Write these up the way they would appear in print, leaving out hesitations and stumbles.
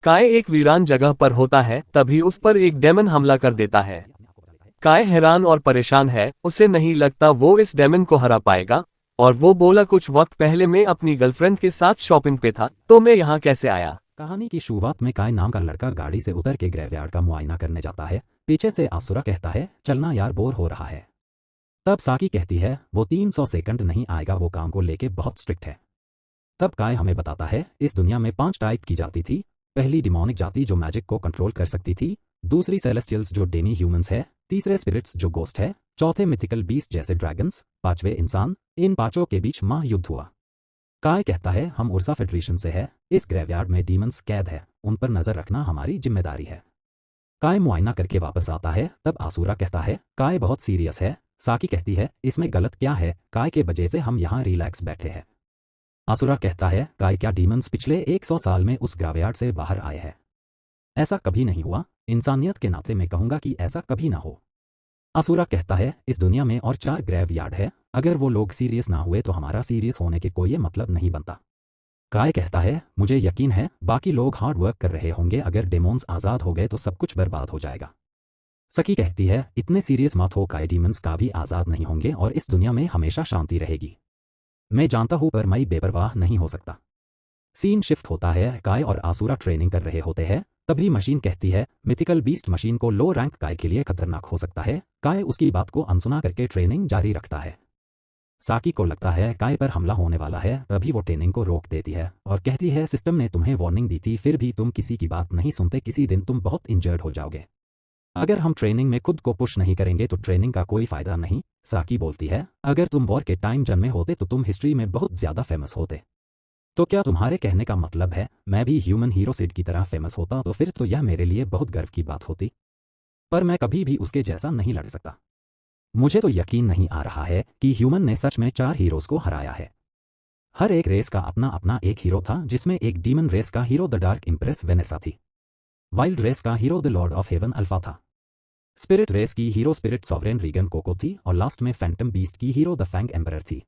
काय एक वीरान जगह पर होता है, तभी उस पर एक डेमन हमला कर देता है। काय हैरान और परेशान है, उसे नहीं लगता वो इस डेमन को हरा पाएगा। और वो बोला, कुछ वक्त पहले मैं अपनी गर्लफ्रेंड के साथ शॉपिंग पे था, तो मैं यहाँ कैसे आया। कहानी की शुरुआत में काय नाम का लड़का गाड़ी से उतर के ग्रेवयार्ड का मुआयना करने जाता है। पीछे से आसुरा कहता है, चलना यार, बोर हो रहा है। तब साकी कहती है, वो 300 सेकंड नहीं आएगा, वो काम को लेके बहुत स्ट्रिक्ट है। तब काय हमें बताता है, इस दुनिया में 5 टाइप की जाति थी। पहली डिमोनिक जाति जो मैजिक को कंट्रोल कर सकती थी, दूसरी सेलेस्टियल्स जो डेमी ह्यूमंस है, तीसरे स्पिरिट्स जो गोस्ट है, चौथे मिथिकल बीस्ट जैसे ड्रैगन्स, पांचवे इंसान। इन पांचों के बीच महायुद्ध हुआ। काय कहता है, हम उर्सा फेडरेशन से है, इस ग्रेवयार्ड में डीमंस कैद है, उन पर नजर रखना हमारी जिम्मेदारी है। काय मुआयना करके वापस आता है। तब आसुरा कहता है, काय बहुत सीरियस है। साकी कहती है, इसमें गलत क्या है, काय के वजह से हम यहाँ रिलैक्स बैठे हैं। आसुरा कहता है, काय क्या डीमंस पिछले 100 साल में उस ग्रेवयार्ड से बाहर आए हैं? ऐसा कभी नहीं हुआ, इंसानियत के नाते मैं कहूंगा कि ऐसा कभी ना हो। आसुरा कहता है, इस दुनिया में और 4 ग्रेवयार्ड है, अगर वो लोग सीरियस ना हुए तो हमारा सीरियस होने के कोई मतलब नहीं बनता। काय कहता है, मुझे यकीन है बाकी लोग हार्ड वर्क कर रहे होंगे, अगर डेमोन्स आज़ाद हो गए तो सब कुछ बर्बाद हो जाएगा। सकी कहती है, इतने सीरियस मत हो काय, डीमंस का भी आज़ाद नहीं होंगे और इस दुनिया में हमेशा शांति रहेगी। मैं जानता हूं, पर मैं बेपरवाह नहीं हो सकता। सीन शिफ्ट होता है, काय और आसुरा ट्रेनिंग कर रहे होते हैं। तभी मशीन कहती है, मिथिकल बीस्ट मशीन को लो रैंक काय के लिए खतरनाक हो सकता है। काय उसकी बात को अनसुना करके ट्रेनिंग जारी रखता है। साकी को लगता है काय पर हमला होने वाला है, तभी वो ट्रेनिंग को रोक देती है और कहती है, सिस्टम ने तुम्हें वार्निंग दी थी, फिर भी तुम किसी की बात नहीं सुनते, किसी दिन तुम बहुत इंजर्ड हो जाओगे। अगर हम ट्रेनिंग में खुद को पुश नहीं करेंगे तो ट्रेनिंग का कोई फायदा नहीं। साकी बोलती है, अगर तुम वॉर के टाइम जन्मे होते तो तुम हिस्ट्री में बहुत ज्यादा फेमस होते। तो क्या तुम्हारे कहने का मतलब है मैं भी ह्यूमन हीरो सिड की तरह फेमस होता? तो फिर तो यह मेरे लिए बहुत गर्व की बात होती, पर मैं कभी भी उसके जैसा नहीं लड़ सकता। मुझे तो यकीन नहीं आ रहा है कि ह्यूमन ने सच में 4 हीरोज को हराया है। हर एक रेस का अपना अपना एक हीरो था, जिसमें एक डीमन रेस का hero the dark empress Vanessa थी, वाइल्ड रेस का hero the lord of heaven alpha था, स्पिरिट रेस की hero spirit sovereign Regan Coco थी, और लास्ट में फैंटम बीस्ट की हीरो द फैंग एम्परर थी।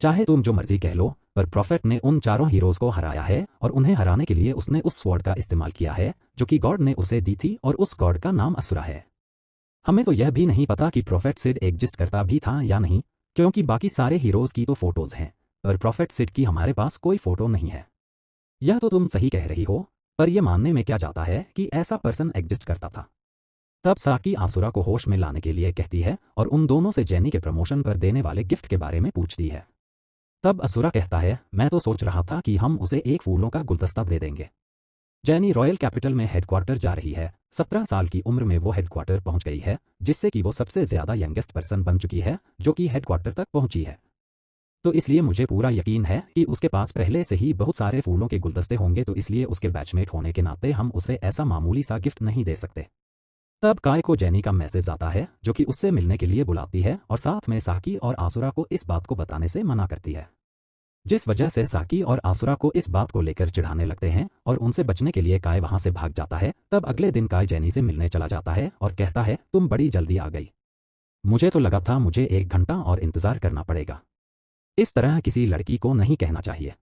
चाहे तुम जो मर्जी कह लो, पर प्रॉफेट ने उन चारों हीरोज को हराया है, और उन्हें हराने के लिए उसने उस स्वॉर्ड का इस्तेमाल किया है जो कि गॉड ने उसे दी थी, और उस गॉड का नाम असुरा है। हमें तो यह भी नहीं पता कि प्रॉफेट सिड एग्जिस्ट करता भी था या नहीं, क्योंकि बाकी सारे हीरोज की तो फोटोज हैं, पर प्रॉफेट सिड की हमारे पास कोई फोटो नहीं है। यह तो तुम सही कह रही हो, पर यह मानने में क्या जाता है कि ऐसा पर्सन एग्जिस्ट करता था। तब साकी आसुरा को होश में लाने के लिए कहती है और उन दोनों से जेनी के प्रमोशन पर देने वाले गिफ्ट के बारे में पूछती है। तब असुरा कहता है, मैं तो सोच रहा था कि हम उसे एक फूलों का गुलदस्ता दे देंगे। जेनी रॉयल कैपिटल में हेडक्वार्टर जा रही है। 17 साल की उम्र में वो हेडक्वार्टर पहुंच गई है, जिससे कि वो सबसे ज्यादा यंगेस्ट पर्सन बन चुकी है जो कि हेडक्वार्टर तक पहुंची है। तो इसलिए मुझे पूरा यकीन है कि उसके पास पहले से ही बहुत सारे फूलों के गुलदस्ते होंगे, तो इसलिए उसके बैचमेट होने के नाते हम उसे ऐसा मामूली सा गिफ्ट नहीं दे सकते। तब काय को जेनी का मैसेज आता है जो कि उससे मिलने के लिए बुलाती है, और साथ में साकी और आसुरा को इस बात को बताने से मना करती है, जिस वजह से साकी और आसुरा को इस बात को लेकर चिढ़ाने लगते हैं और उनसे बचने के लिए काय वहां से भाग जाता है। तब अगले दिन काय जेनी से मिलने चला जाता है और कहता है, तुम बड़ी जल्दी आ गई, मुझे तो लगा था मुझे 1 घंटा और इंतजार करना पड़ेगा। इस तरह किसी लड़की को नहीं कहना चाहिए।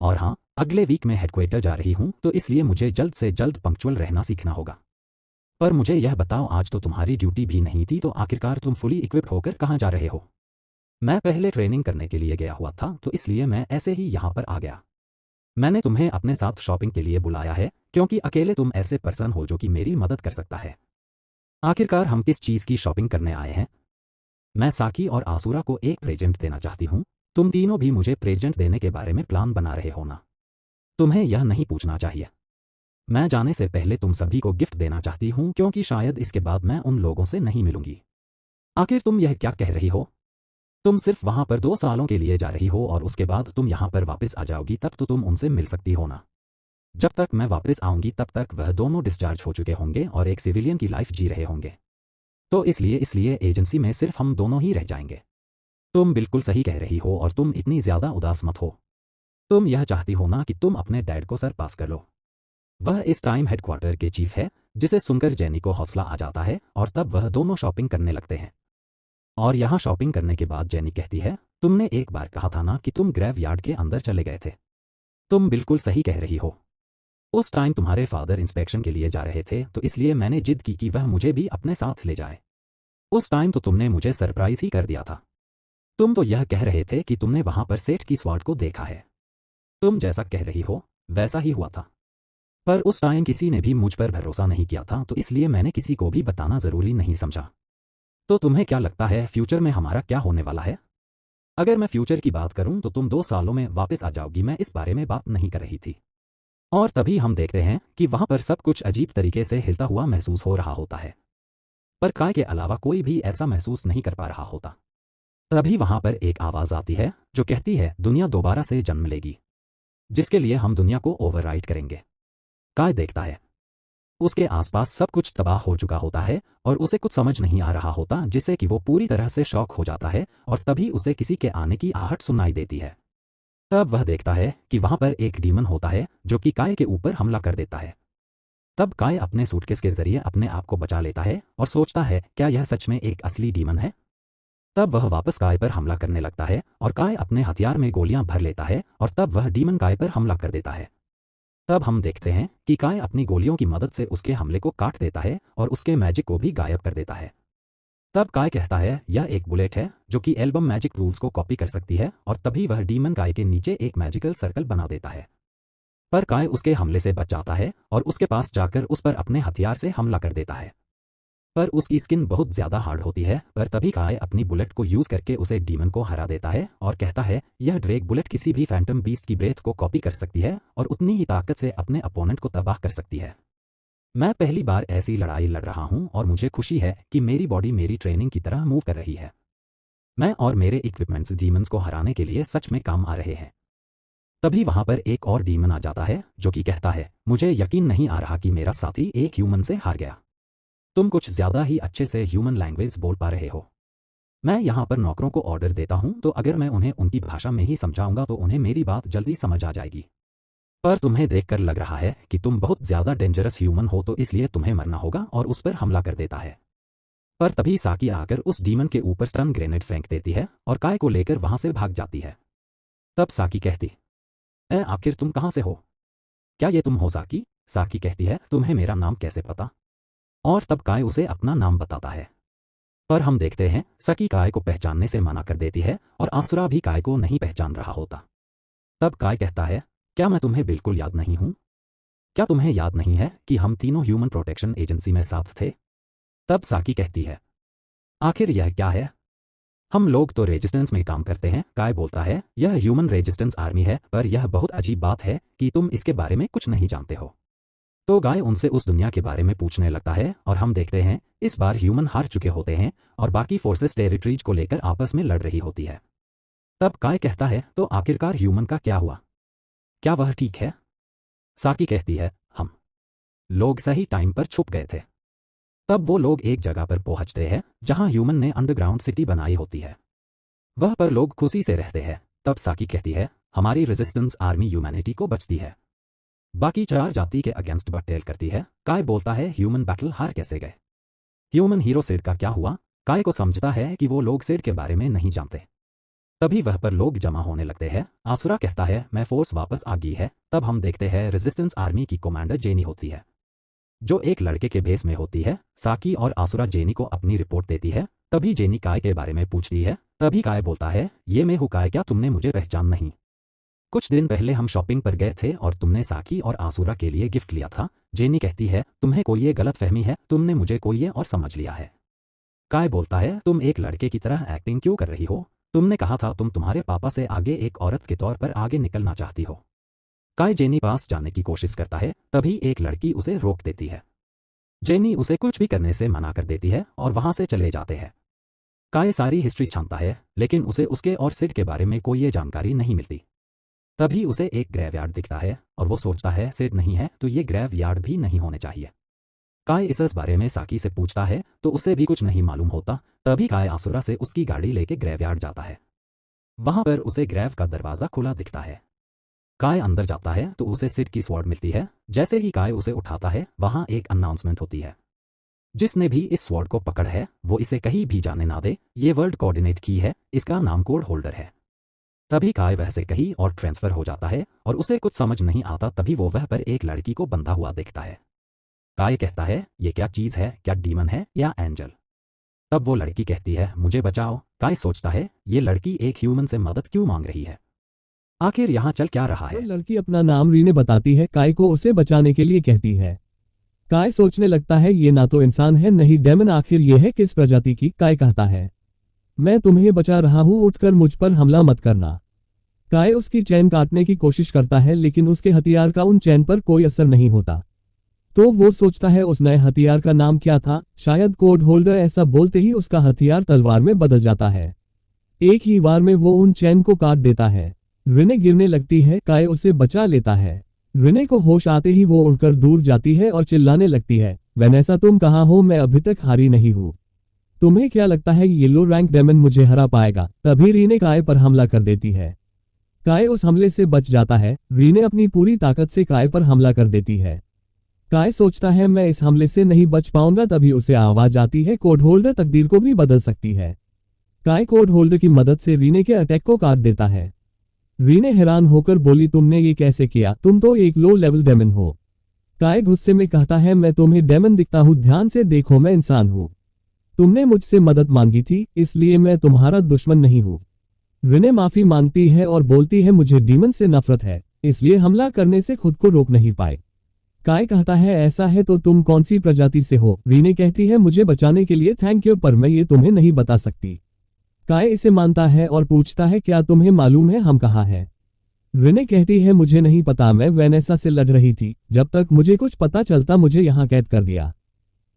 और हाँ, अगले वीक में हेडक्वार्टर जा रही हूं, तो इसलिए मुझे जल्द से जल्द पंक्चुअल रहना सीखना होगा। पर मुझे यह बताओ, आज तो तुम्हारी ड्यूटी भी नहीं थी, तो आखिरकार तुम फुली इक्विप्ड होकर कहाँ जा रहे हो? मैं पहले ट्रेनिंग करने के लिए गया हुआ था, तो इसलिए मैं ऐसे ही यहाँ पर आ गया। मैंने तुम्हें अपने साथ शॉपिंग के लिए बुलाया है, क्योंकि अकेले तुम ऐसे पर्सन हो जो कि मेरी मदद कर सकता है। आखिरकार हम किस चीज़ की शॉपिंग करने आए हैं? मैं साकी और आसुरा को एक प्रेजेंट देना चाहती हूँ। तुम तीनों भी मुझे प्रेजेंट देने के बारे में प्लान बना रहे हो ना? तुम्हें यह नहीं पूछना चाहिए। मैं जाने से पहले तुम सभी को गिफ्ट देना चाहती हूँ, क्योंकि शायद इसके बाद मैं उन लोगों से नहीं मिलूंगी। आखिर तुम यह क्या कह रही हो? तुम सिर्फ वहां पर 2 सालों के लिए जा रही हो और उसके बाद तुम यहां पर वापस आ जाओगी, तब तो तुम उनसे मिल सकती हो ना? जब तक मैं वापस आऊंगी तब तक वह दोनों डिस्चार्ज हो चुके होंगे और एक सिविलियन की लाइफ जी रहे होंगे। तो इसलिए एजेंसी में सिर्फ हम दोनों ही रह जाएंगे। तुम बिल्कुल सही कह रही हो, और तुम इतनी ज्यादा उदास मत हो। तुम यह चाहती हो ना कि तुम अपने डैड को सर पास कर लो। वह इस टाइम हेडक्वार्टर के चीफ है, जिसे सुनकर जेनी को हौसला आ जाता है और तब वह दोनों शॉपिंग करने लगते हैं। और यहाँ शॉपिंग करने के बाद जेनी कहती है, तुमने एक बार कहा था ना कि तुम ग्रेव यार्ड के अंदर चले गए थे। तुम बिल्कुल सही कह रही हो। उस टाइम तुम्हारे फादर इंस्पेक्शन के लिए जा रहे थे तो इसलिए मैंने जिद की कि वह मुझे भी अपने साथ ले जाए। उस टाइम तो तुमने मुझे सरप्राइज ही कर दिया था। तुम तो यह कह रहे थे कि तुमने वहां पर सेठ की स्वॉर्ड को देखा है। तुम जैसा कह रही हो वैसा ही हुआ था। पर उस टाइम किसी ने भी मुझ पर भरोसा नहीं किया था तो इसलिए मैंने किसी को भी बताना जरूरी नहीं समझा। तो तुम्हें क्या लगता है फ्यूचर में हमारा क्या होने वाला है? अगर मैं फ्यूचर की बात करूं तो तुम 2 सालों में वापस आ जाओगी, मैं इस बारे में बात नहीं कर रही थी। और तभी हम देखते हैं कि वहां पर सब कुछ अजीब तरीके से हिलता हुआ महसूस हो रहा होता है, पर काय के अलावा कोई भी ऐसा महसूस नहीं कर पा रहा होता। तभी वहां पर एक आवाज आती है जो कहती है दुनिया दोबारा से जन्म लेगी, जिसके लिए हम दुनिया को ओवरराइड करेंगे। काय देखता है उसके आसपास सब कुछ तबाह हो चुका होता है और उसे कुछ समझ नहीं आ रहा होता, जिससे कि वो पूरी तरह से शॉक हो जाता है और तभी उसे किसी के आने की आहट सुनाई देती है। तब वह देखता है कि वहां पर एक डीमन होता है जो कि काय के ऊपर हमला कर देता है। तब काय अपने सूटकेस के जरिए अपने आप को बचा लेता है और सोचता है क्या यह सच में एक असली डीमन है। तब वह वापस काय पर हमला करने लगता है और काय अपने हथियार में गोलियां भर लेता है और तब वह डीमन काय पर हमला कर देता है। तब हम देखते हैं कि काय अपनी गोलियों की मदद से उसके हमले को काट देता है और उसके मैजिक को भी गायब कर देता है। तब काय कहता है यह एक बुलेट है जो कि एल्बम मैजिक रूल्स को कॉपी कर सकती है और तभी वह डीमन काय के नीचे एक मैजिकल सर्कल बना देता है। पर काय उसके हमले से बच जाता है और उसके पास जाकर उस पर अपने हथियार से हमला कर देता है। पर उसकी स्किन बहुत ज्यादा हार्ड होती है, पर तभी काय अपनी बुलेट को यूज करके उसे डीमन को हरा देता है और कहता है यह ड्रेक बुलेट किसी भी फैंटम बीस्ट की ब्रेथ को कॉपी कर सकती है और उतनी ही ताकत से अपने अपोनेंट को तबाह कर सकती है। मैं पहली बार ऐसी लड़ाई लड़ रहा हूं और मुझे खुशी है कि मेरी बॉडी मेरी ट्रेनिंग की तरह मूव कर रही है। मैं और मेरे इक्विपमेंट्स डीमंस को हराने के लिए सच में काम आ रहे हैं। तभी वहां पर एक और डीमन आ जाता है जो कि कहता है मुझे यकीन नहीं आ रहा कि मेरा साथी एक ह्यूमन से हार गया। तुम कुछ ज्यादा ही अच्छे से ह्यूमन लैंग्वेज बोल पा रहे हो। मैं यहाँ पर नौकरों को ऑर्डर देता हूँ तो अगर मैं उन्हें उनकी भाषा में ही समझाऊंगा तो उन्हें मेरी बात जल्दी समझ आ जाएगी। पर तुम्हें देखकर लग रहा है कि तुम बहुत ज्यादा डेंजरस ह्यूमन हो तो इसलिए तुम्हें मरना होगा और उस पर हमला कर देता है। पर तभी साकी आकर उस डीमन के ऊपर स्टन ग्रेनेड फेंक देती है और काय को लेकर वहां से भाग जाती है। तब साकी कहती आखिर तुम कहां से हो? क्या ये तुम हो साकी? साकी कहती है तुम्हें मेरा नाम कैसे पता? और तब काय उसे अपना नाम बताता है। पर हम देखते हैं सकी काय को पहचानने से मना कर देती है और आसुरा भी काय को नहीं पहचान रहा होता। तब काय कहता है क्या मैं तुम्हें बिल्कुल याद नहीं हूं? क्या तुम्हें याद नहीं है कि हम तीनों ह्यूमन प्रोटेक्शन एजेंसी में साथ थे? तब साकी कहती है आखिर यह क्या है? हम लोग तो रेजिस्टेंस में काम करते हैं। काय बोलता है यह ह्यूमन रेजिस्टेंस आर्मी है, पर यह बहुत अजीब बात है कि तुम इसके बारे में कुछ नहीं जानते हो। तो गाय उनसे उस दुनिया के बारे में पूछने लगता है और हम देखते हैं इस बार ह्यूमन हार चुके होते हैं और बाकी फोर्सेस टेरिटरीज को लेकर आपस में लड़ रही होती है। तब काय कहता है तो आखिरकार ह्यूमन का क्या हुआ? क्या वह ठीक है? साकी कहती है हम लोग सही टाइम पर छुप गए थे। तब वो लोग एक जगह पर पहुंचते हैं जहां ह्यूमन ने अंडरग्राउंड सिटी बनाई होती है। वह पर लोग खुशी से रहते हैं। तब साकी कहती है हमारी रेजिस्टेंस आर्मी ह्यूमैनिटी को बचती है, बाकी 4 जाति के अगेंस्ट बटेल करती है। काय बोलता है ह्यूमन बैटल हार कैसे गए? ह्यूमन हीरो सिड का क्या हुआ? काय को समझता है कि वो लोग सिड के बारे में नहीं जानते। तभी वह पर लोग जमा होने लगते हैं। आसुरा कहता है मैं फोर्स वापस आ गई है। तब हम देखते हैं रेजिस्टेंस आर्मी की कमांडर जेनी होती है जो एक लड़के के भेस में होती है। साकी और आसुरा जेनी को अपनी रिपोर्ट देती है। तभी जेनी काय के बारे में पूछती है। तभी काय बोलता है ये मैं हूं काय, क्या तुमने मुझे पहचान नहीं? कुछ दिन पहले हम शॉपिंग पर गए थे और तुमने साकी और आसुरा के लिए गिफ्ट लिया था। जेनी कहती है तुम्हें कोई ये गलत फहमी है, तुमने मुझे कोई ये और समझ लिया है। काय बोलता है तुम एक लड़के की तरह एक्टिंग क्यों कर रही हो? तुमने कहा था तुम तुम्हारे पापा से आगे एक औरत के तौर पर आगे निकलना चाहती हो। काय जेनी पास जाने की कोशिश करता है, तभी एक लड़की उसे रोक देती है। जेनी उसे कुछ भी करने से मना कर देती है और वहां से चले जाते हैं। काय सारी हिस्ट्री छानता है लेकिन उसे उसके और सिड के बारे में कोई ये जानकारी नहीं मिलती। तभी उसे एक ग्रेवयार्ड दिखता है और वो सोचता है सिड नहीं है तो ये ग्रेवयार्ड भी नहीं होने चाहिए। काय इस बारे में साकी से पूछता है तो उसे भी कुछ नहीं मालूम होता। तभी काय आसुरा से उसकी गाड़ी लेके ग्रेवयार्ड जाता है। वहां पर उसे ग्रेव का दरवाजा खुला दिखता है। काय अंदर जाता है तो उसे सिड की स्वॉर्ड मिलती है। जैसे ही काय उसे उठाता है वहां एक अनाउंसमेंट होती है जिसने भी इस स्वॉर्ड को पकड़ है वो इसे कहीं भी जाने ना दे। ये वर्ल्ड कोऑर्डिनेट की है, इसका नाम कोड होल्डर है। तभी काय वह से कहीं और ट्रांसफर हो जाता है और उसे कुछ समझ नहीं आता। तभी वो वह पर एक लड़की को बंधा हुआ देखता है। काय कहता है, ये क्या चीज़ है, क्या डीमन है या एंजल? तब वो लड़की कहती है, मुझे बचाओ। काय सोचता है, ये लड़की एक ह्यूमन से मदद क्यों मांग रही है, आखिर यहाँ चल क्या रहा वो है। लड़की अपना नाम रीने बताती है, काय को उसे बचाने के लिए कहती है। काय सोचने लगता है ये ना तो इंसान है नहीं डेमन, आखिर ये है किस प्रजाति की। काय कहता है, मैं तुम्हें बचा रहा हूँ, उठकर मुझ पर हमला मत करना। काय उसकी चैन काटने की कोशिश करता है लेकिन उसके हथियार का उन चैन पर कोई असर नहीं होता। तो वो सोचता है उस नए हथियार का नाम क्या था, शायद कोड होल्डर। ऐसा बोलते ही उसका हथियार तलवार में बदल जाता है। एक ही बार में वो उन चैन को काट देता है। रिने गिरने लगती है, काय उसे बचा लेता है। रिने को होश आते ही वो उड़कर दूर जाती है और चिल्लाने लगती है, वेनेसा तुम कहाँ हो, मैं अभी तक हारी नहीं हूँ। तुम्हें क्या लगता है ये लो रैंक डेमन मुझे हरा पाएगा? तभी रीने काय पर हमला कर देती है। काय उस हमले से बच जाता है। रीने अपनी पूरी ताकत से काय पर हमला कर देती है। काय सोचता है मैं इस हमले से नहीं बच पाऊंगा। तभी उसे आवाज आती है, कोड होल्डर तकदीर को भी बदल सकती है। काय कोड होल्डर की मदद से रीने के अटैक को काट देता है। रीने हैरान होकर बोली, तुमने ये कैसे किया? तुम तो एक लो लेवल डेमन हो। काय गुस्से में कहता है, मैं तुम्हें डेमन दिखता हूँ? ध्यान से देखो, मैं इंसान हूँ। तुमने मुझसे मदद मांगी थी, इसलिए मैं तुम्हारा दुश्मन नहीं हूँ। रिने माफी मांगती है और बोलती है, मुझे डीमन से नफरत है, इसलिए हमला करने से खुद को रोक नहीं पाए। काय कहता है, ऐसा है तो तुम कौन सी प्रजाति से हो? रीने कहती है, मुझे बचाने के लिए थैंक यू, पर मैं ये तुम्हें नहीं बता सकती। काय इसे मानता है और पूछता है, क्या तुम्हें मालूम है हम कहाँ हैं? रिने कहती है, मुझे नहीं पता, मैं वेनेसा से लड़ रही थी, जब तक मुझे कुछ पता चलता मुझे यहाँ कैद कर दिया।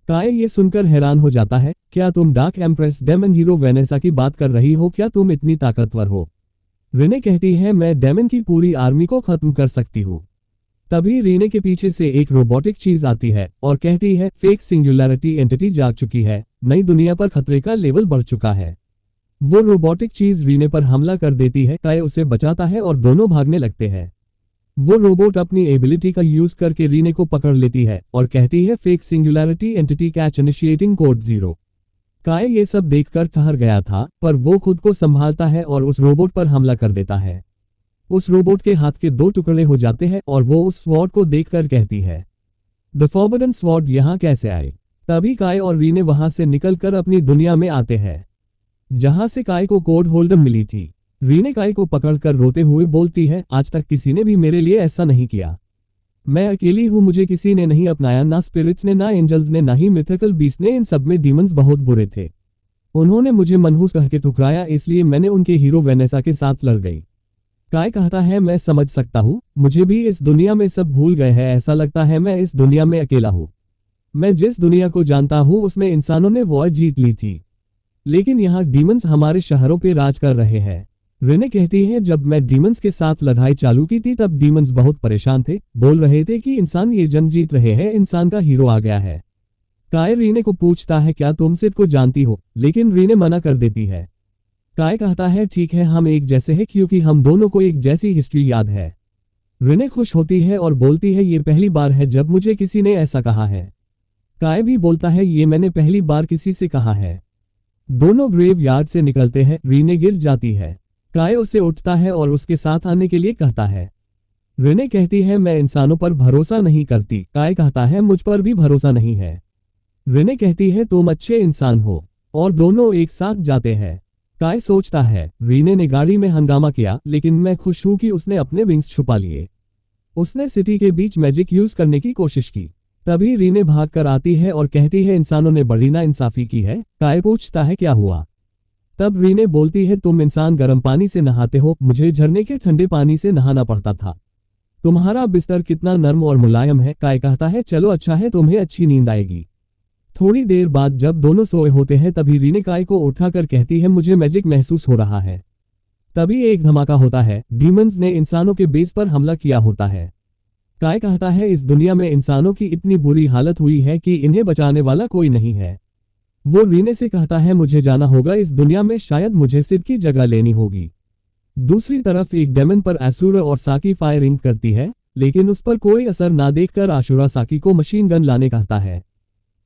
काय ये सुनकर हैरान हो जाता है, क्या तुम dark empress demon hero Vanessa की बात कर रही हो? क्या तुम इतनी ताकतवर हो? रिने कहती है, मैं डेमन की पूरी आर्मी को खत्म कर सकती हूँ। तभी रीने के पीछे से एक रोबोटिक चीज आती है और कहती है, फेक सिंगुलैरिटी एंटिटी जाग चुकी है, नई दुनिया पर खतरे का लेवल बढ़ चुका है। वो रोबोटिक चीज रीने पर हमला कर देती है। काय उसे बचाता है और दोनों भागने लगते हैं। वो रोबोट अपनी एबिलिटी का यूज करके रीने को पकड़ लेती है और कहती है, fake singularity entity catch initiating code 0। काय ये सब देखकर ठहर गया था, पर वो खुद को संभालता है और उस रोबोट पर हमला कर देता है। उस रोबोट के हाथ के 2 टुकड़े हो जाते हैं और वो उस स्वॉर्ड को देखकर कहती है, द फॉरबिडन स्वॉर्ड यहाँ कैसे आए? तभी काय और रीने वहां से निकलकर अपनी दुनिया में आते हैं, जहां से काय को कोड होल्डर मिली थी। रीने काय को पकड़कर रोते हुए बोलती है, आज तक किसी ने भी मेरे लिए ऐसा नहीं किया। मैं अकेली हूँ, मुझे किसी ने नहीं अपनाया, ना स्पिरिट्स ने, ना एंजल्स ने, ना ही मिथिकल बीस्ट ने। इन सब में डीमंस बहुत बुरे थे। उन्होंने मुझे मनहूस कह के ठुकराया, इसलिए मैंने उनके हीरो वेनेसा के साथ लड़ गई। काय कहता है, मैं समझ सकता हूँ, मुझे भी इस दुनिया में सब भूल गए हैं। ऐसा लगता है मैं इस दुनिया में अकेला हूँ। मैं जिस दुनिया को जानता हूँ उसमें इंसानों ने वॉर जीत ली थी, लेकिन यहाँ डीमंस हमारे शहरों पे राज कर रहे हैं। रिने कहती है, जब मैं डीमंस के साथ लड़ाई चालू की थी तब डीमंस बहुत परेशान थे, बोल रहे थे कि इंसान ये जंग जीत रहे हैं, इंसान का हीरो आ गया है। काय रीने को पूछता है, क्या तुम सिर्फ को जानती हो? लेकिन रीने मना कर देती है। काय कहता है, ठीक है, हम एक जैसे हैं क्योंकि हम दोनों को एक जैसी हिस्ट्री याद है। रिने खुश होती है और बोलती है, ये पहली बार है जब मुझे किसी ने ऐसा कहा है। काय भी बोलता है, ये मैंने पहली बार किसी से कहा है। दोनों ग्रेव यार्ड से निकलते हैं। रीने गिर जाती है। काय उसे उठता है और उसके साथ आने के लिए कहता है। रिने कहती है, मैं इंसानों पर भरोसा नहीं करती। काय कहता है, मुझ पर भी भरोसा नहीं है। रिने कहती है, तुम अच्छे इंसान हो, और दोनों एक साथ जाते हैं। काय सोचता है, रीने ने गाड़ी में हंगामा किया, लेकिन मैं खुश हूं कि उसने अपने विंग्स छुपा लिए। उसने सिटी के बीच मैजिक यूज करने की कोशिश की। तभी रीने भागकर आती है और कहती है, इंसानों ने बड़ी नाइंसाफी की है। काय पूछता है, क्या हुआ? तब रीने बोलती है, तुम इंसान गर्म पानी से नहाते हो, मुझे झरने के ठंडे पानी से नहाना पड़ता था। तुम्हारा बिस्तर कितना नर्म और मुलायम है। काय कहता है, चलो अच्छा है, तुम्हें अच्छी नींद आएगी। थोड़ी देर बाद जब दोनों सोए होते हैं तभी रीने काय को उठाकर कहती है, मुझे मैजिक महसूस हो रहा है। तभी एक धमाका होता है। डीमंस ने इंसानों के बेस पर हमला किया होता है। काय कहता है, इस दुनिया में इंसानों की इतनी बुरी हालत हुई है कि इन्हें बचाने वाला कोई नहीं है। वो रीने से कहता है, मुझे जाना होगा इस दुनिया में, शायद मुझे सिर की जगह लेनी होगी। दूसरी तरफ एक डेमन पर आशुरा और साकी फायरिंग करती है, लेकिन उस पर कोई असर ना देखकर आशुरा साकी को मशीन गन लाने कहता है।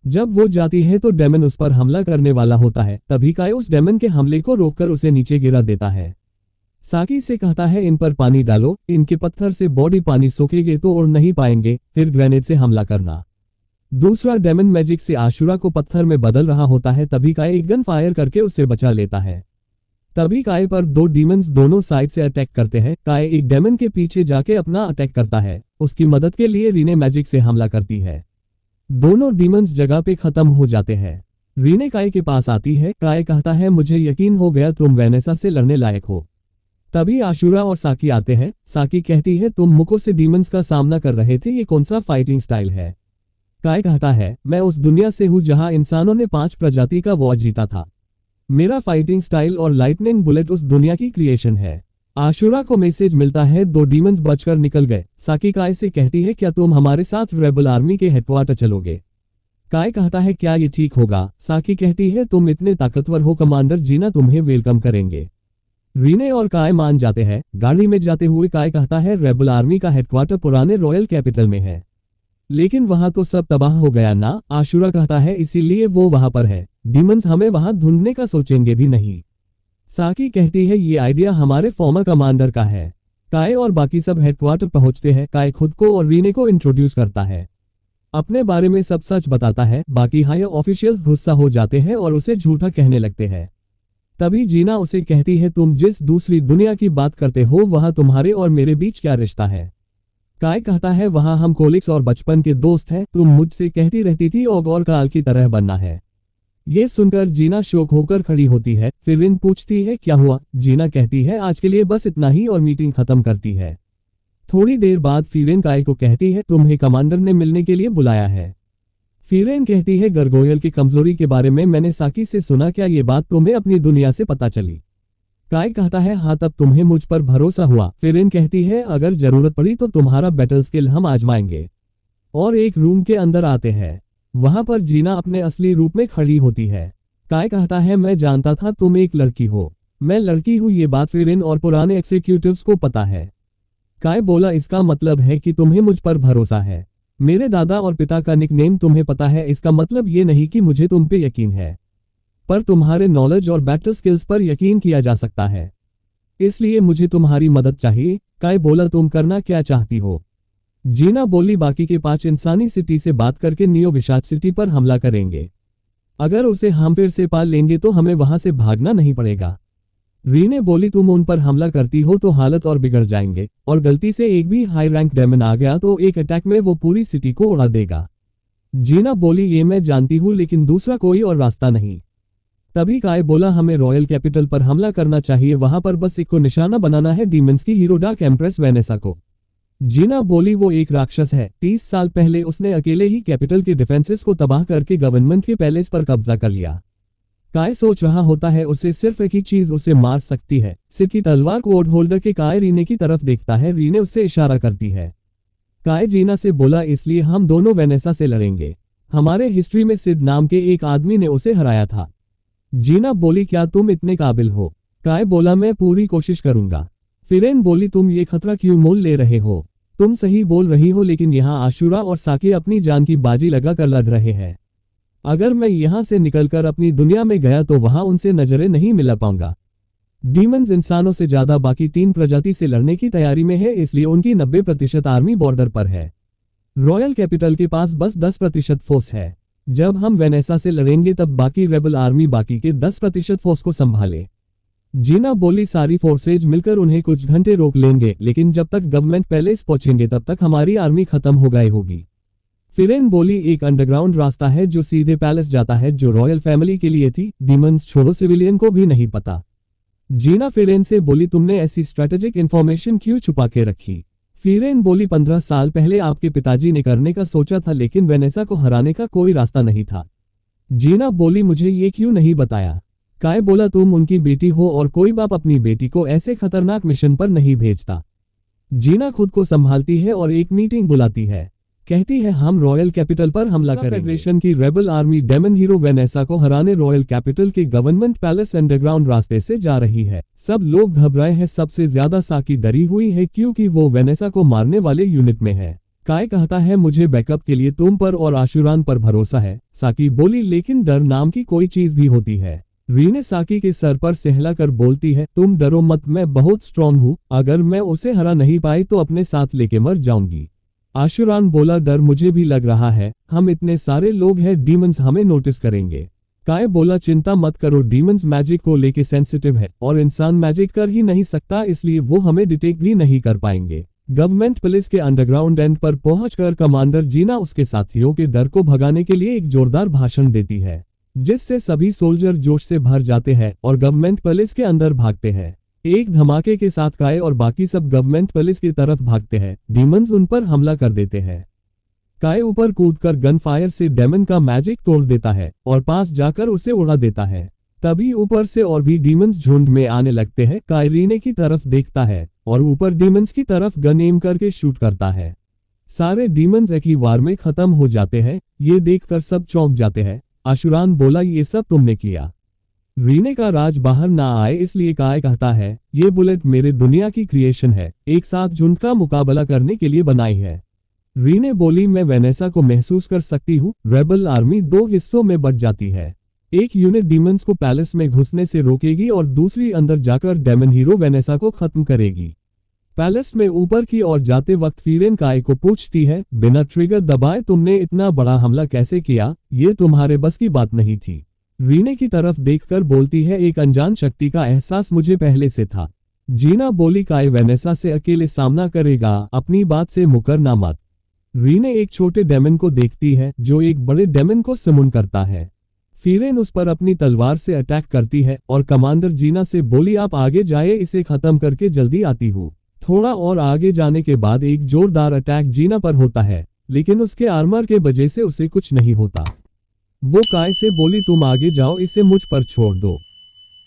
जब वो जाती है तो डेमन उस पर हमला करने वाला होता है। तभी काय उस डेमन के हमले को रोककर उसे नीचे गिरा देता है। साकी से कहता है इन पर पानी डालो, इनके पत्थर से बॉडी पानी सोखेगे तो और नहीं पाएंगे, फिर ग्रेनेड से हमला करना। दूसरा डेमन मैजिक से आशुरा को पत्थर में बदल रहा होता है, तभी काय एक गन फायर करके उसे बचा लेता है। तभी काय पर दो डीमंस दोनों साइड से अटैक करते हैं। काय एक डेमन के पीछे जाके अपना अटैक करता है, उसकी मदद के लिए रीने मैजिक से हमला करती है। दोनों डीमंस जगह पे खत्म हो जाते हैं। रीने काय के पास आती है। काय कहता है मुझे यकीन हो गया तुम वेनेसा से लड़ने लायक हो। तभी आशुरा और साकी आते हैं। साकी कहती है तुम मुको से डीमंस का सामना कर रहे थे, ये कौन सा फाइटिंग स्टाइल है। काय कहता है मैं उस दुनिया से हूं जहां इंसानों ने 5 प्रजाति का वॉर जीता था। मेरा फाइटिंग स्टाइल और लाइटनिंग बुलेट उस दुनिया की क्रिएशन है। आशुरा को मैसेज मिलता है, 2 डीमंस बचकर निकल गए। साकी काय से कहती है क्या तुम हमारे साथ रेबल आर्मी के हेडक्वार्टर चलोगे। काय कहता है क्या ये ठीक होगा। साकी कहती है तुम इतने ताकतवर हो कमांडर, जीना तुम्हें वेलकम करेंगे। रीने और काय मान जाते हैं। गाड़ी में जाते हुए काय कहता है रेबल आर्मी का हेडक्वार्टर पुराने रॉयल कैपिटल में है, लेकिन वहां तो सब तबाह हो गया ना। आशुरा कहता है इसीलिए वो वहां पर है, डीमंस हमें वहां ढूंढने का सोचेंगे भी नहीं। साकी कहती है ये आइडिया हमारे फॉर्मर कमांडर का है। काय और बाकी सब हेडक्वार्टर पहुंचते हैं। काय खुद को और रीने को इंट्रोड्यूस करता है, अपने बारे में सब सच बताता है। बाकी हायर ऑफिशियल्स गुस्सा हो जाते हैं और उसे झूठा कहने लगते हैं। तभी जीना उसे कहती है तुम जिस दूसरी दुनिया की बात करते हो वहां तुम्हारे और मेरे बीच क्या रिश्ता है। काय कहता है वहां हम कोलिक्स और बचपन के दोस्त हैं, तुम मुझसे कहती रहती थी ओग और काल की तरह बनना है। ये सुनकर जीना शौक होकर खड़ी होती है। फिर रिन पूछती है क्या हुआ। जीना कहती है आज के लिए बस इतना ही और मीटिंग खत्म करती है। थोड़ी देर बाद फिरेन काय को कहती है तुम्हें कमांडर ने मिलने के लिए बुलाया है। फिरेन कहती है गर्गोयल की कमजोरी के बारे में मैंने साकी से सुना, क्या ये बात तुम्हें अपनी दुनिया से पता चली। काय कहता है हाँ तब तुम्हें मुझ पर भरोसा हुआ। फिरेन कहती है अगर जरूरत पड़ी तो तुम्हारा बैटल स्किल हम आजमाएंगे। और एक रूम के अंदर आते हैं, वहां पर जीना अपने असली रूप में खड़ी होती है। काय कहता है मैं जानता था तुम एक लड़की हो, मैं लड़की हूं, ये बात फिरेन और पुराने एग्जीक्यूटिव्स को पता है। काय बोला इसका मतलब है कि तुम्हें मुझ पर भरोसा है। मेरे दादा और पिता का निकनेम तुम्हें पता है, इसका मतलब ये नहीं कि मुझे तुम पे यकीन है, पर तुम्हारे नॉलेज और बैटल स्किल्स पर यकीन किया जा सकता है, इसलिए मुझे तुम्हारी मदद चाहिए। काय बोला तुम करना क्या चाहती हो। जीना बोली बाकी के 5 इंसानी सिटी से बात करके नियो विशाद सिटी पर हमला करेंगे। अगर उसे हम फिर से पाल लेंगे तो हमें वहां से भागना नहीं पड़ेगा। रीने बोली तुम उन पर हमला करती हो तो हालत और बिगड़ जाएंगे, और गलती से एक भी हाई रैंक डेमन आ गया तो एक अटैक में वो पूरी सिटी को उड़ा देगा। जीना बोली ये मैं जानती हूँ, लेकिन दूसरा कोई और रास्ता नहीं। तभी काय बोला हमें रॉयल कैपिटल पर हमला करना चाहिए, वहां पर बस एक को निशाना बनाना है, डीमंस की हीरो डार्क एम्प्रेस वेनेसा को। जीना बोली वो एक राक्षस है, 30 साल पहले उसने अकेले ही कैपिटल के डिफेंसेस को तबाह करके गवर्नमेंट के पैलेस पर कब्जा कर लिया। काय सोच रहा होता है उसे सिर्फ एक ही चीज उसे मार सकती है, सिर की तलवार कोड होल्डर के। काय रीने की तरफ देखता है, रीने उससे इशारा करती है। काय जीना से बोला इसलिए हम दोनों वेनेसा से लड़ेंगे, हमारे हिस्ट्री में सिड नाम के एक आदमी ने उसे हराया था। जीना बोली क्या तुम इतने काबिल हो। काय बोला मैं पूरी कोशिश करूंगा। फिरेन बोली तुम ये खतरा क्यों मोल ले रहे हो, तुम सही बोल रही हो, लेकिन यहाँ आशुरा और साकी अपनी जान की बाजी लगा कर लड़ रहे हैं। अगर मैं यहाँ से निकलकर अपनी दुनिया में गया तो वहां उनसे नजरें नहीं मिला पाऊंगा। डीमंस इंसानों से ज्यादा बाकी 3 प्रजाति से लड़ने की तैयारी में है, इसलिए उनकी 90% आर्मी बॉर्डर पर है। रॉयल कैपिटल के पास बस 10% फोर्स है। जब हम वेनेसा से लड़ेंगे तब बाकी रेबल आर्मी बाकी के 10% फोर्स को संभाले। जीना बोली सारी फोर्सेज मिलकर उन्हें कुछ घंटे रोक लेंगे, लेकिन जब तक गवर्नमेंट पैलेस पहुंचेंगे तब तक हमारी आर्मी खत्म हो गई होगी। फिरेन बोली एक अंडरग्राउंड रास्ता है जो सीधे पैलेस जाता है, जो रॉयल फैमिली के लिए थी, डीमंस छोड़ो सिविलियन को भी नहीं पता। जीना फिरेन से बोली तुमने ऐसी स्ट्रेटेजिक इंफॉर्मेशन क्यों छुपा के रखी। फिरेन बोली 15 साल पहले आपके पिताजी ने करने का सोचा था, लेकिन वेनेसा को हराने का कोई रास्ता नहीं था। जीना बोली मुझे ये क्यों नहीं बताया। काय बोला तुम उनकी बेटी हो और कोई बाप अपनी बेटी को ऐसे खतरनाक मिशन पर नहीं भेजता। जीना खुद को संभालती है और एक मीटिंग बुलाती है, कहती है हम रॉयल कैपिटल पर हमला करेंगे। फेडरेशन की rebel army demon hero Vanessa को हराने रॉयल कैपिटल के गवर्नमेंट पैलेस अंडरग्राउंड रास्ते से जा रही है। सब लोग घबराए हैं, सबसे ज्यादा साकी डरी हुई है क्योंकि वो वेनेसा को मारने वाले यूनिट में है। काय कहता है मुझे बैकअप के लिए तुम पर और आशुरान पर भरोसा है। साकी बोली लेकिन डर नाम की कोई चीज भी होती है। रीने साकी के सर पर सहलाकर बोलती है, तुम डरो मत, मैं बहुत स्ट्रांग हूँ, अगर मैं उसे हरा नहीं पाई तो अपने साथ लेके मर जाऊंगी। आशुरान बोला, डर मुझे भी लग रहा है, हम इतने सारे लोग हैं, डीमंस हमें नोटिस करेंगे। काय बोला, चिंता मत करो, डीमंस मैजिक को लेके सेंसिटिव है और इंसान मैजिक कर ही नहीं सकता, इसलिए वो हमें डिटेक्ट भी नहीं कर पाएंगे। गवर्नमेंट पुलिस के अंडरग्राउंड एंड पर पहुंचकर कमांडर जीना उसके साथियों के डर को भगाने के लिए एक जोरदार भाषण देती है, जिससे सभी सोल्जर जोश से भर जाते हैं और गवर्नमेंट पुलिस के अंदर भागते हैं। एक धमाके के साथ काय और बाकी सब गवर्नमेंट पुलिस की तरफ भागते हैं। डीमंस उन पर हमला कर देते हैं। काय ऊपर कूदकर गन फायर से डेमन का मैजिक तोड़ देता है और पास जाकर उसे उड़ा देता है। तभी ऊपर से और भी डीमंस झुंड में आने लगते हैं। काय रीने की तरफ देखता है और ऊपर डीमंस की तरफ गन एम करके शूट करता है। सारे डीमंस एक ही वार में खत्म हो जाते हैं। ये देखकर सब चौंक जाते हैं। आशुरान बोला, ये सब तुमने किया। रीने का राज बाहर ना आए इसलिए काय कहता है, ये बुलेट मेरे दुनिया की क्रिएशन है, एक साथ झुंड का मुकाबला करने के लिए बनाई है। रीने बोली, मैं वेनेसा को महसूस कर सकती हूँ। रेबल आर्मी दो हिस्सों में बट जाती है। एक यूनिट डीमंस को पैलेस में घुसने से रोकेगी और दूसरी अंदर जाकर डेमन हीरो वेनेसा को खत्म करेगी। पैलेस में ऊपर की ओर जाते वक्त फीरेन काय को पूछती है, बिना ट्रिगर दबाए तुमने इतना बड़ा हमला कैसे किया? ये तुम्हारे बस की बात नहीं थी। रीने की तरफ देखकर बोलती है, एक अनजान शक्ति का एहसास मुझे पहले से था। जीना बोली, काय वेनेसा से अकेले सामना करेगा, अपनी बात से मुकरना मत। रीने एक छोटे डेमन को देखती है जो एक बड़े डेमन को समन करता है। फीरेन उस पर अपनी तलवार से अटैक करती है और कमांडर जीना से बोली, आप आगे जाए, इसे खत्म करके जल्दी आती हूँ। थोड़ा और आगे जाने के बाद एक जोरदार अटैक जीना पर होता है, लेकिन उसके आर्मर के वजह से उसे कुछ नहीं होता। वो काय से बोली, तुम आगे जाओ, इसे मुझ पर छोड़ दो।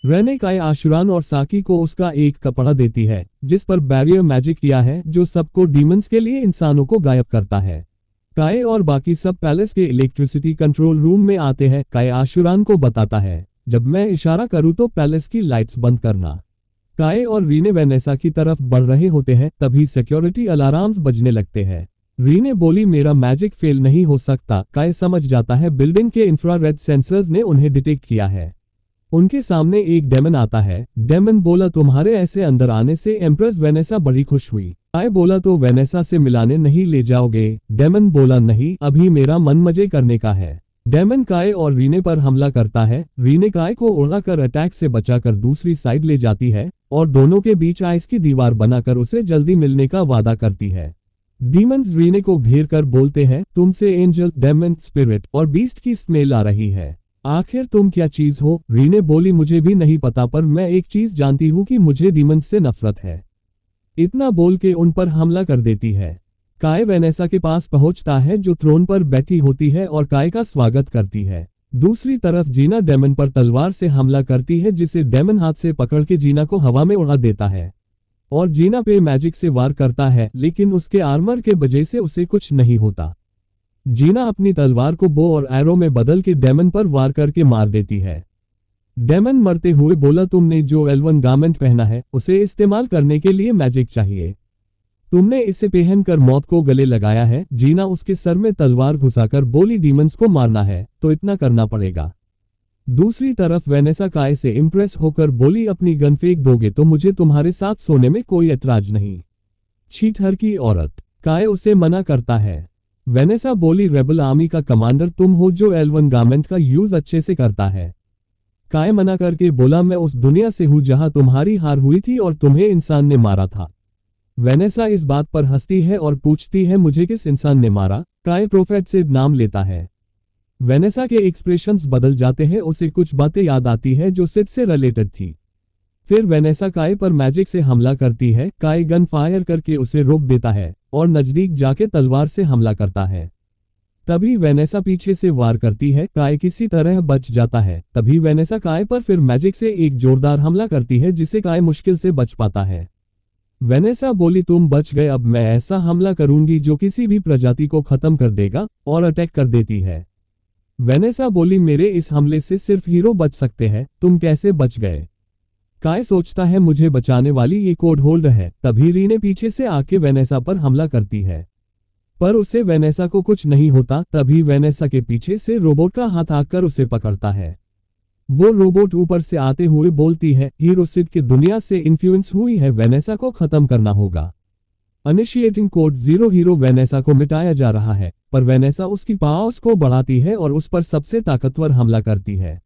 रेने काय आशुरान और साकी को उसका एक कपड़ा देती है जिस पर बैरियर मैजिक किया है, जो सबको डीमंस के लिए इंसानों को गायब करता है। काय और बाकी सब पैलेस के इलेक्ट्रिसिटी कंट्रोल रूम में आते हैं। काय आशुरान को बताता है, जब मैं इशारा करूं तो पैलेस की लाइट्स बंद करना। काय और रीने वेनेसा की तरफ बढ़ रहे होते हैं, तभी सिक्योरिटी अलार्म्स बजने लगते हैं। रीने बोली, मेरा मैजिक फेल नहीं हो सकता। काय समझ जाता है बिल्डिंग के इंफ्रारेड सेंसर्स ने उन्हें डिटेक्ट किया है। उनके सामने एक डेमन आता है। डेमन बोला, तुम्हारे ऐसे अंदर आने से एम्प्रेस वेनेसा बड़ी खुश हुई। काय बोला, तो वेनेसा से मिलाने नहीं ले जाओगे? डेमन बोला, नहीं, अभी मेरा मन मजे करने का है। डेमन काय और रीने पर हमला करता है। रीने काय को उड़ाकर अटैक से बचाकर दूसरी साइड ले जाती है और दोनों के बीच आइस की दीवार बनाकर उसे जल्दी मिलने का वादा करती है। डीमंस रीने को घेर कर बोलते हैं, तुमसे एंजल, डेमन, स्पिरिट और बीस्ट की स्मेल आ रही है। आखिर तुम क्या चीज हो? रीने बोली, मुझे भी नहीं पता, पर मैं एक चीज जानती हूँ कि मुझे डीमंस से नफरत है। इतना बोल के उन पर हमला कर देती है। काय वेनेसा के पास पहुंचता है जो थ्रोन पर बैठी होती है और काय का स्वागत करती है। दूसरी तरफ जीना डेमन पर तलवार से हमला करती है, जिसे डेमन हाथ से पकड़ के जीना को हवा में उड़ा देता है और जीना पे मैजिक से वार करता है, लेकिन उसके आर्मर के वजह से उसे कुछ नहीं होता। जीना अपनी तलवार को बो और एरो में बदल के डेमन पर वार करके मार देती है। डेमन मरते हुए बोला, तुमने जो एल्वन गारमेंट पहना है उसे इस्तेमाल करने के लिए मैजिक चाहिए। तुमने इसे पहनकर मौत को गले लगाया है। जीना उसके सर में तलवार घुसाकर बोली, डीमंस को मारना है तो इतना करना पड़ेगा। दूसरी तरफ वेनेसा काय से इंप्रेस होकर बोली, अपनी गन फेंक दोगे तो मुझे तुम्हारे साथ सोने में कोई ऐतराज नहीं। चीटर की औरत। काय उसे मना करता है। वेनेसा बोली, रेबल आर्मी का कमांडर तुम हो जो एल्वन गारमेंट का यूज अच्छे से करता है। काय मना करके बोला, मैं उस दुनिया से हूं जहां तुम्हारी हार हुई थी और तुम्हें इंसान ने मारा था। वेनेसा इस बात पर हंसती है और पूछती है, मुझे किस इंसान ने मारा? काय प्रोफेट से नाम लेता है। वेनेसा के एक्सप्रेशंस बदल जाते हैं, उसे कुछ बातें याद आती है जो सिड से रिलेटेड थी। फिर वेनेसा काय पर मैजिक से हमला करती है। काय गन फायर करके उसे रोक देता है और नजदीक जाके तलवार से हमला करता है। तभी वेनेसा पीछे से वार करती है। काय किसी तरह बच जाता है। तभी वेनेसा काय पर फिर मैजिक से एक जोरदार हमला करती है, जिसे काय मुश्किल से बच पाता है। वेनेसा बोली, तुम बच गए, अब मैं ऐसा हमला करूंगी जो किसी भी प्रजाति को खत्म कर देगा, और अटैक कर देती है। वेनेसा बोली, मेरे इस हमले से सिर्फ हीरो बच सकते हैं, तुम कैसे बच गए? काय सोचता है मुझे बचाने वाली ये कोड होल्डर है। तभी रीने पीछे से आके वेनेसा पर हमला करती है, पर उसे वेनेसा को कुछ नहीं होता। तभी वेनेसा के पीछे से रोबोट का हाथ आकर उसे पकड़ता है। वो रोबोट ऊपर से आते हुए बोलती है, हीरो सिड की दुनिया से इन्फ्लुएंस हुई है, वेनेसा को खत्म करना होगा। इनिशिएटिंग कोड 0 हीरो वेनेसा को मिटाया जा रहा है, पर वेनेसा उसकी पावर्स को बढ़ाती है और उस पर सबसे ताकतवर हमला करती है।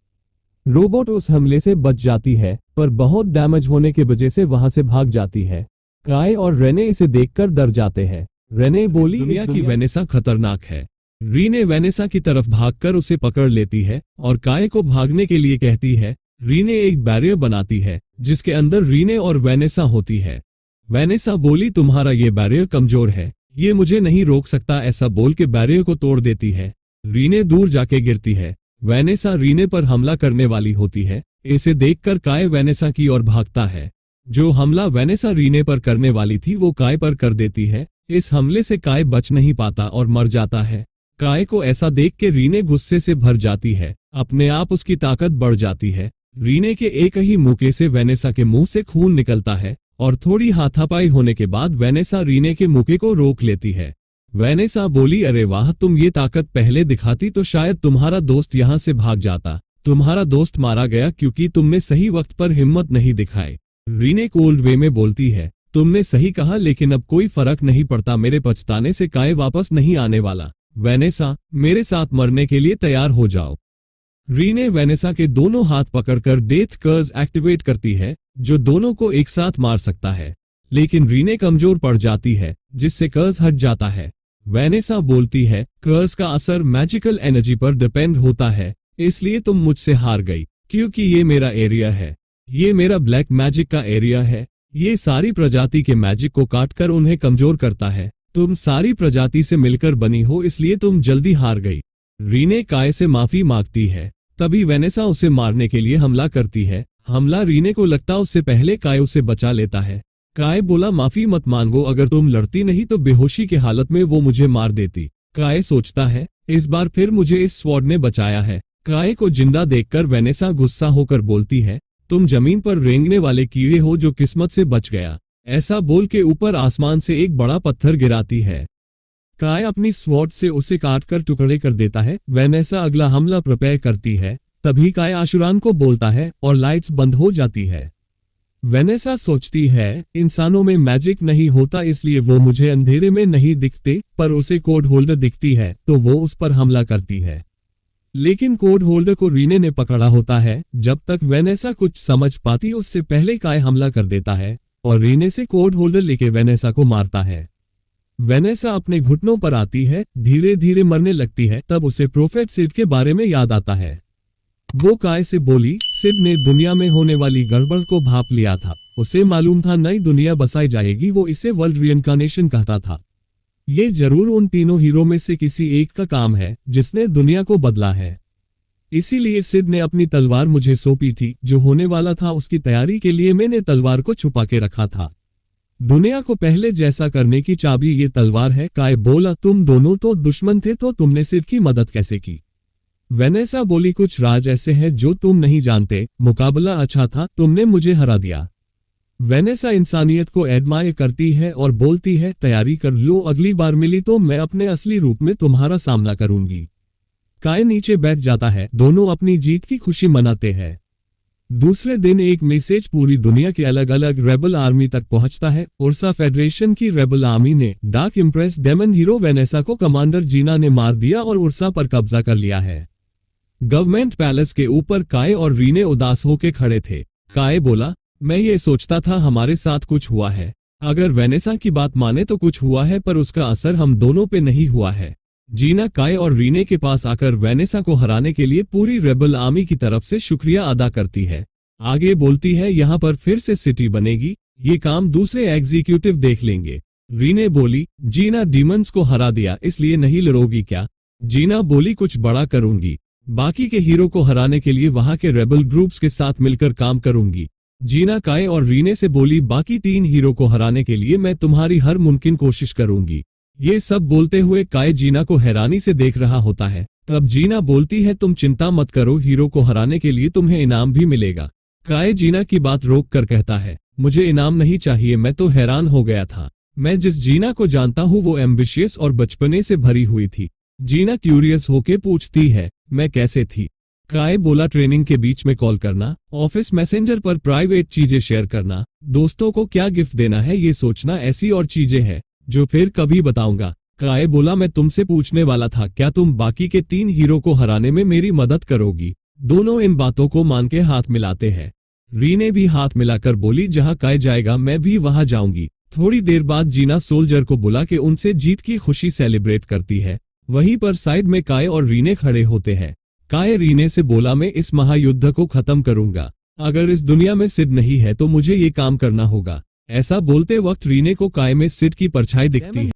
रोबोट उस हमले से बच जाती है, पर बहुत डैमेज होने की वजह से वहां से भाग जाती है। काय और रेने इसे देखकर डर जाते हैं। रेने बोली, दुनिया की वेनेसा खतरनाक है। रीने वेनेसा की तरफ भागकर उसे पकड़ लेती है और काय को भागने के लिए कहती है। रीने एक बैरियर बनाती है जिसके अंदर रीने और वेनेसा होती है। वेनेसा बोली, तुम्हारा ये बैरियर कमजोर है, ये मुझे नहीं रोक सकता। ऐसा बोल के बैरियर को तोड़ देती है। रीने दूर जाके गिरती है। वेनेसा रीने पर हमला करने वाली होती है। इसे देखकर काय वेनेसा की ओर भागता है। जो हमला वेनेसा रीने पर करने वाली थी वो काय पर कर देती है। इस हमले से काय बच नहीं पाता और मर जाता है। काय को ऐसा देख के रीने गुस्से से भर जाती है। अपने आप उसकी ताकत बढ़ जाती है। रीने के एक ही मुक्के से वेनेसा के मुंह से खून निकलता है और थोड़ी हाथापाई होने के बाद वेनेसा रीने के मुक्के को रोक लेती है। वेनेसा बोली, अरे वाह, तुम ये ताकत पहले दिखाती तो शायद तुम्हारा दोस्त यहाँ से भाग जाता। तुम्हारा दोस्त मारा गया क्योंकि तुमने सही वक्त पर हिम्मत नहीं दिखाई। रीने कोल्ड वे में बोलती है, तुमने सही कहा, लेकिन अब कोई फर्क नहीं पड़ता। मेरे पछताने से काय वापस नहीं आने वाला। वेनेसा, मेरे साथ मरने के लिए तैयार हो जाओ। रीने वेनेसा के दोनों हाथ पकड़कर डेथ कर्ज एक्टिवेट करती है, जो दोनों को एक साथ मार सकता है। लेकिन रीने कमजोर पड़ जाती है, जिससे कर्ज हट जाता है। वेनेसा बोलती है, कर्ज का असर मैजिकल एनर्जी पर डिपेंड होता है, इसलिए तुम मुझसे हार गई। क्योंकि ये मेरा एरिया है, ये मेरा ब्लैक मैजिक का एरिया है। ये सारी प्रजाति के मैजिक को काटकर उन्हें कमजोर करता है। तुम सारी प्रजाति से मिलकर बनी हो, इसलिए तुम जल्दी हार गई। रीने काय से माफी मांगती है। तभी वेनेसा उसे मारने के लिए हमला करती है। हमला रीने को लगता उससे पहले काय उसे बचा लेता है। काय बोला, माफी मत मांगो, अगर तुम लड़ती नहीं तो बेहोशी की हालत में वो मुझे मार देती। काय सोचता है, इस बार फिर मुझे इस स्वॉर्ड ने बचाया है। काय को जिंदा देखकर वेनेसा गुस्सा होकर बोलती है, तुम जमीन पर रेंगने वाले कीड़े हो जो किस्मत से बच गया। ऐसा बोल के ऊपर आसमान से एक बड़ा पत्थर गिराती है। काय अपनी स्वॉर्ड से उसे काटकर टुकड़े कर देता है। वेनेसा अगला हमला प्रिपेयर करती है। तभी काय आशुरान को बोलता है और लाइट्स बंद हो जाती है। वेनेसा सोचती है, इंसानों में मैजिक नहीं होता, इसलिए वो मुझे अंधेरे में नहीं दिखते, पर उसे कोड होल्डर दिखती है तो वो उस पर हमला करती है। लेकिन कोड होल्डर को रीने ने पकड़ा होता है। जब तक वेनेसा कुछ समझ पाती उससे पहले काय हमला कर देता है और रीने से कोड होल्डर लेके वेनेसा को मारता है। वेनेसा अपने घुटनों पर आती है, धीरे धीरे मरने लगती है। तब उसे प्रोफेट सिड के बारे में याद आता है। वो काय से बोली, सिड ने दुनिया में होने वाली गड़बड़ को भांप लिया था। उसे मालूम था नई दुनिया बसाई जाएगी। वो इसे वर्ल्ड रीइंकार्नेशन कहता था। ये जरूर उन तीनों हीरो में से किसी एक का काम है जिसने दुनिया को बदला है। इसीलिए सिड ने अपनी तलवार मुझे सौंपी थी। जो होने वाला था उसकी तैयारी के लिए मैंने तलवार को छुपा के रखा था। दुनिया को पहले जैसा करने की चाबी ये तलवार है। काय बोला, तुम दोनों तो दुश्मन थे, तो तुमने सिड की मदद कैसे की? वेनेसा बोली, कुछ राज ऐसे हैं जो तुम नहीं जानते। मुकाबला अच्छा था, तुमने मुझे हरा दिया। वेनेसा इंसानियत को एडमायर करती है और बोलती है, तैयारी कर लो, अगली बार मिली तो मैं अपने असली रूप में तुम्हारा सामना करूंगी। काय नीचे बैठ जाता है। दोनों अपनी जीत की खुशी मनाते हैं। दूसरे दिन एक मैसेज पूरी दुनिया के अलग अलग रेबल आर्मी तक पहुंचता है। उर्सा फेडरेशन की रेबल आर्मी ने dark empress demon hero Vanessa को कमांडर जीना ने मार दिया और उर्सा पर कब्जा कर लिया है। गवर्नमेंट पैलेस के ऊपर काय और रीने उदास होके खड़े थे। काय बोला, मैं ये सोचता था हमारे साथ कुछ हुआ है। अगर वेनेसा की बात माने तो कुछ हुआ है, पर उसका असर हम दोनों पे नहीं हुआ है। जीना काय और रीने के पास आकर वेनेसा को हराने के लिए पूरी रेबल आर्मी की तरफ से शुक्रिया अदा करती है। आगे बोलती है, यहाँ पर फिर से सिटी बनेगी, ये काम दूसरे एग्जीक्यूटिव देख लेंगे। रीने बोली, जीना डीमंस को हरा दिया, इसलिए नहीं लड़ोगी क्या? जीना बोली, कुछ बड़ा करूंगी। बाकी के हीरो को हराने के लिए वहां के रेबल ग्रुप्स के साथ मिलकर काम करूंगी। जीना काय और रीने से बोली, बाकी 3 हीरो को हराने के लिए मैं तुम्हारी हर मुमकिन कोशिश करूंगी। ये सब बोलते हुए काय जीना को हैरानी से देख रहा होता है। तब जीना बोलती है, तुम चिंता मत करो, हीरो को हराने के लिए तुम्हें इनाम भी मिलेगा। काय जीना की बात रोक कर कहता है, मुझे इनाम नहीं चाहिए। मैं तो हैरान हो गया था। मैं जिस जीना को जानता हूँ वो एम्बिशियस और बचपने से भरी हुई थी। जीना क्यूरियस होके पूछती है, मैं कैसे थी? काय बोला ट्रेनिंग के बीच में कॉल करना, ऑफिस मैसेंजर पर प्राइवेट चीजें शेयर करना, दोस्तों को क्या गिफ्ट देना है ये सोचना, ऐसी और चीजें हैं जो फिर कभी बताऊंगा। काय बोला मैं तुमसे पूछने वाला था, क्या तुम बाकी के 3 हीरो को हराने में मेरी मदद करोगी? दोनों इन बातों को मान के हाथ मिलाते हैं। रीने भी हाथ मिलाकर बोली जहां काय जाएगा मैं भी वहां जाऊंगी। थोड़ी देर बाद जीना सोल्जर को बुला के उनसे जीत की खुशी सेलिब्रेट करती है। वहीं पर साइड में काय और रीने खड़े होते हैं। काय रीने से बोला मैं इस महायुद्ध को खत्म करूंगा, अगर इस दुनिया में सिड नहीं है तो मुझे ये काम करना होगा। ऐसा बोलते वक्त रीने को काय में सिड की परछाई दिखती है।